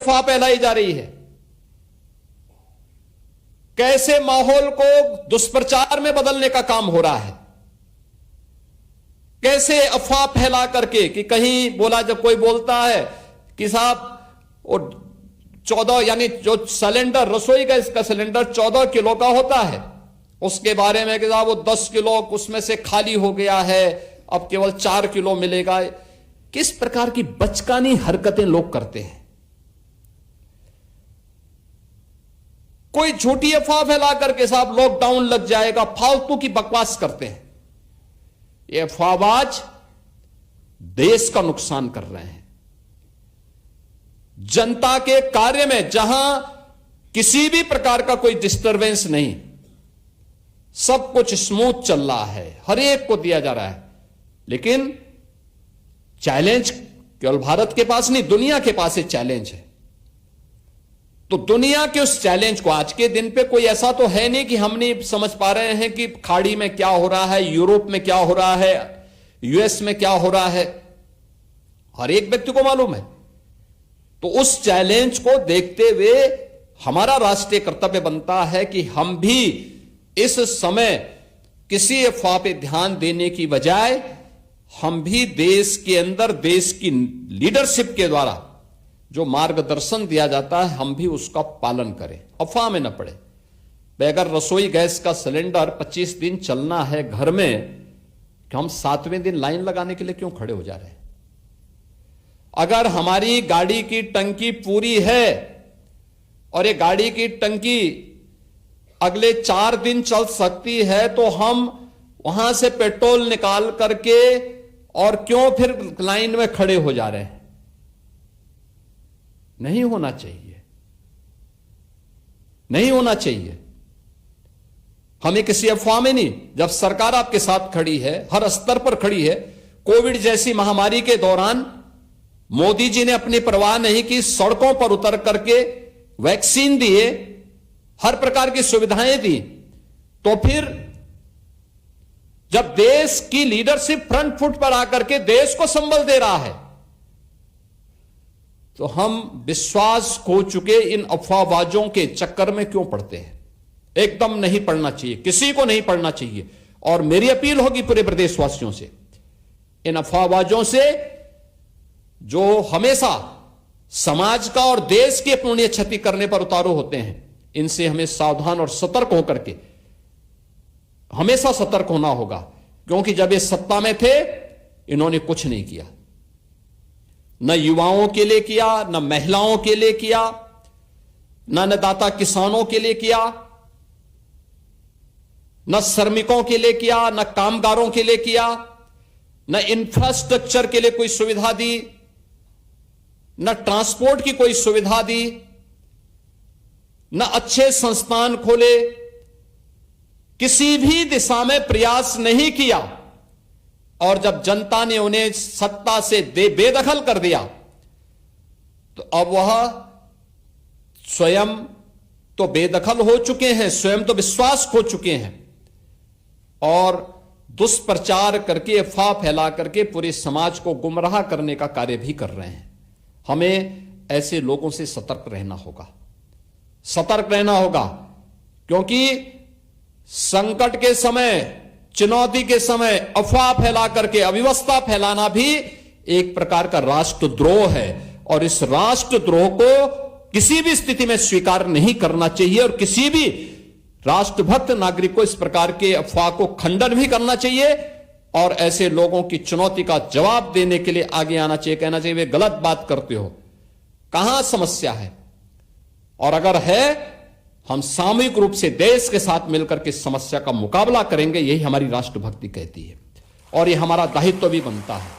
अफवाह फैलाई जा रही है, कैसे माहौल को दुष्प्रचार में बदलने का काम हो रहा है, कैसे अफवाह फैला करके कि कहीं बोला, जब कोई बोलता है कि साहब वो 14 यानी जो सिलेंडर रसोई गैस का सिलेंडर 14 किलो का होता है, उसके बारे में कि साहब वो 10 किलो उसमें से खाली हो गया है, अब केवल 4 किलो मिलेगा। किस प्रकार की बचकानी हरकतें लोग करते हैं। कोई झूठी अफवाह फैला करके साहब लॉकडाउन लग जाएगा, फालतू की बकवास करते हैं। ये अफवाहबाज देश का नुकसान कर रहे हैं। जनता के कार्य में जहां किसी भी प्रकार का कोई डिस्टरबेंस नहीं, सब कुछ स्मूथ चल रहा है, हर एक को दिया जा रहा है, लेकिन चैलेंज केवल भारत के पास नहीं, दुनिया के पास ये चैलेंज है। तो दुनिया के उस चैलेंज को आज के दिन पे कोई ऐसा तो है नहीं कि हम नहीं समझ पा रहे हैं कि खाड़ी में क्या हो रहा है, यूरोप में क्या हो रहा है, यूएस में क्या हो रहा है, हर एक व्यक्ति को मालूम है। तो उस चैलेंज को देखते हुए हमारा राष्ट्रीय कर्तव्य बनता है कि हम भी इस समय किसी अफवाह पे ध्यान देने की बजाय हम भी देश के अंदर देश की लीडरशिप के द्वारा जो मार्गदर्शन दिया जाता है हम भी उसका पालन करें, अफवाह में न पड़े। अगर रसोई गैस का सिलेंडर 25 दिन चलना है घर में, कि हम 7वें दिन लाइन लगाने के लिए क्यों खड़े हो जा रहे हैं। अगर हमारी गाड़ी की टंकी पूरी है और ये गाड़ी की टंकी अगले 4 दिन चल सकती है, तो हम वहां से पेट्रोल निकाल करके और क्यों फिर लाइन में खड़े हो जा रहे हैं। नहीं होना चाहिए, नहीं होना चाहिए। हमें किसी अफवाह में नहीं, जब सरकार आपके साथ खड़ी है, हर स्तर पर खड़ी है। कोविड जैसी महामारी के दौरान मोदी जी ने अपनी परवाह नहीं की, सड़कों पर उतर करके वैक्सीन दिए, हर प्रकार की सुविधाएं दी। तो फिर जब देश की लीडरशिप फ्रंट फुट पर आकर के देश को संबल दे रहा है, तो हम विश्वास खो चुके इन अफवाहबाजों के चक्कर में क्यों पड़ते हैं। एकदम नहीं पड़ना चाहिए, किसी को नहीं पड़ना चाहिए। और मेरी अपील होगी पूरे प्रदेशवासियों से, इन अफवाहबाजों से जो हमेशा समाज का और देश की अपूर्णीय क्षति करने पर उतारू होते हैं, इनसे हमें सावधान और सतर्क होकर के हमेशा सतर्क होना होगा। क्योंकि जब ये सत्ता में थे, इन्होंने कुछ नहीं किया, न युवाओं के लिए किया, न महिलाओं के लिए किया, न अन्नदाता किसानों के लिए किया, न श्रमिकों के लिए किया, न कामगारों के लिए किया, न इंफ्रास्ट्रक्चर के लिए कोई सुविधा दी, न ट्रांसपोर्ट की कोई सुविधा दी, न अच्छे संस्थान खोले, किसी भी दिशा में प्रयास नहीं किया। और जब जनता ने उन्हें सत्ता से बेदखल कर दिया, तो अब वह स्वयं तो बेदखल हो चुके हैं, स्वयं तो विश्वास खो चुके हैं और दुष्प्रचार करके, अफवाह फैला करके पूरे समाज को गुमराह करने का कार्य भी कर रहे हैं। हमें ऐसे लोगों से सतर्क रहना होगा, सतर्क रहना होगा। क्योंकि संकट के समय, चुनौती के समय अफवाह फैला करके अव्यवस्था फैलाना भी एक प्रकार का राष्ट्रद्रोह है। और इस राष्ट्रद्रोह को किसी भी स्थिति में स्वीकार नहीं करना चाहिए और किसी भी राष्ट्रभक्त नागरिक को इस प्रकार के अफवाह को खंडन भी करना चाहिए और ऐसे लोगों की चुनौती का जवाब देने के लिए आगे आना चाहिए। कहना चाहिए वे गलत बात करते हो, कहां समस्या है, और अगर है हम सामूहिक रूप से देश के साथ मिलकर के समस्या का मुकाबला करेंगे। यही हमारी राष्ट्रभक्ति कहती है और यह हमारा दायित्व भी बनता है।